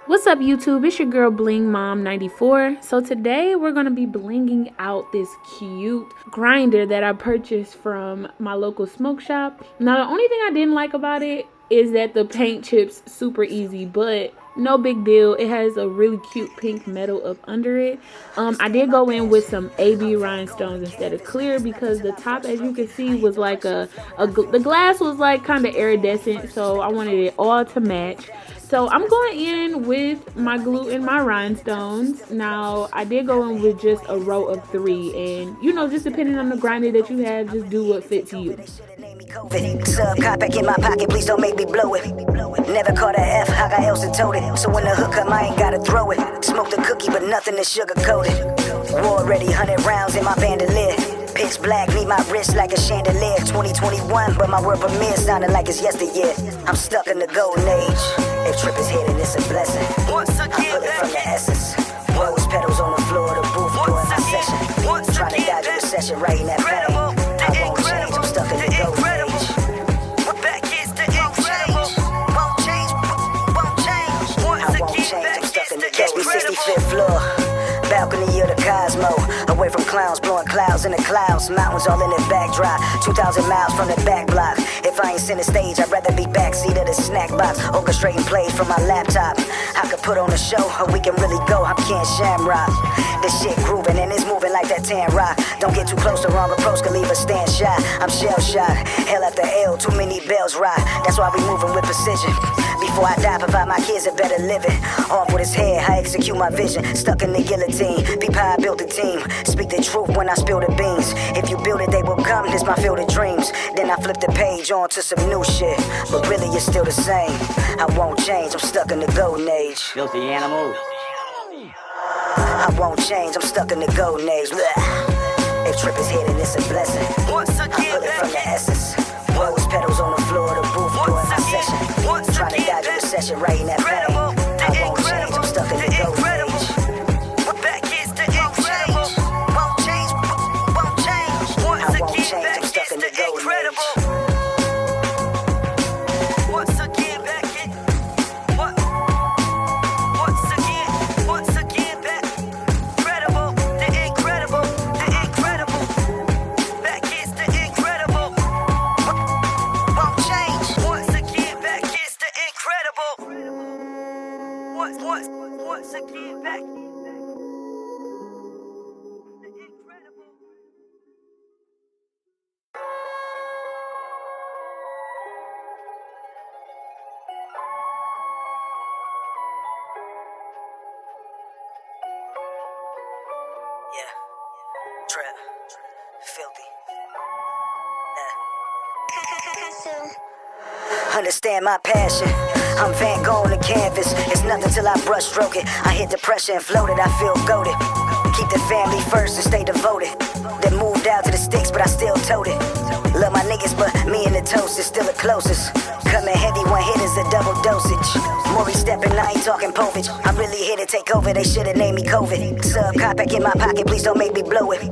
What's up YouTube, it's your girl Bling Mom 94. So today we're going to be blinging out this cute grinder that I purchased from my local smoke shop. Now the only thing I didn't like about it is that the paint chips super easy, but no big deal. It has a really cute pink metal up under it. I did go in with some AB rhinestones instead of clear because the top, as you can see, was like the glass was like kind of iridescent, so I wanted it all to match. So I'm going in with my glue and my rhinestones. Now I did go in with just a row of 3, and you know, just depending on the grinder that you have, just do what fits you. Sub back in my pocket, please don't make me blow it. Never caught a F, I got else and told it. So when the hook come, I ain't gotta throw it. Smoke the cookie, but nothing is sugar coated. War ready, 100 rounds in my bandolier. Pitch black, need my wrist like a chandelier. 2021, but my word premiere sounded like it's yesteryear. I'm stuck in the golden age. If trip is hidden, it's a blessing. I pull it from the essence. Rose petals on the floor of the booth during my session. Trying to dodge a recession, right in that pain. I won't change, I'm stuck in the golden age. Back is the incredible. Won't change, won't change. I won't change, I'm stuck in the golden age. 65th floor. Balcony of the Cosmo, away from clowns, blowing clouds in the clouds, mountains all in the backdrop, 2,000 miles from the back block. If I ain't center stage, I'd rather be backseat of the snack box, orchestrating plays from my laptop. I could put on a show, or we can really go, I'm Ken Shamrock. This shit grooving and it's moving like that tan rock. Don't get too close, the wrong approach can leave a stand shot. I'm shell shot, hell after L, too many bells rock. That's why we moving with precision. Before I die, provide my kids a better living. Off with his head, I execute my vision. Stuck in the guillotine, peep how I built a team. Speak the truth when I spill the beans. If you build it, they will come, this my field of dreams. Then I flip the page on to some new shit. But really it's still the same. I won't change, I'm stuck in the golden age. Filthy animal. I won't change, I'm stuck in the golden age. Blah. If trip is hidden, it's a blessing. I pull it from the essence. Rose petals on the floor of the booth during my session. Trying to dodge a recession, right in that pain. I won't change, I'm stuck in the golden age. Back is the incredible. Won't change, won't change. I won't change, I'm stuck in the golden age. Once again, back in. Once again, back. Incredible, the incredible, the incredible. Back is the incredible. Won't change. Once again, back is the incredible. Once again, back. Yeah, trap, filthy. Understand my passion. I'm Van Gogh on the canvas. It's nothing till I brush stroke it. I hit the pressure and float it. I feel goated. Keep the family first and stay devoted. Then moved out to the sticks, but I still tote it. Love my niggas, but me and the toast is still the closest. Coming heavy, one hit is a double dosage. Maury stepping, I ain't talking povage. I'm really here to take over, they should've named me COVID. Sub back in my pocket, please don't make me blow it.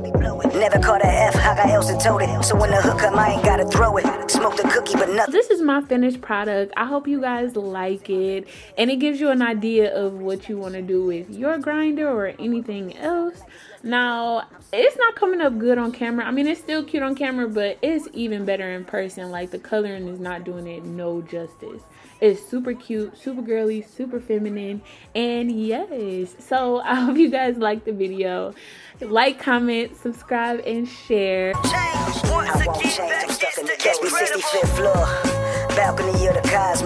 Never caught a F, I got else and told it. So when the hook come, I ain't gotta throw it. Smoke the cookie, but nothing. This is my finished product. I hope you guys like it, and it gives you an idea of what you want to do with your grinder or anything else. Now, it's not coming up good on camera. I mean, it's still cute on camera, but it's even better in person. Like, the coloring is not doing it no justice. It's super cute, super girly, super feminine, and yes. So I hope you guys liked the video. Like, comment, subscribe, and share. I won't change, I'm stuck in the 65th floor. Balcony of the Cosmo.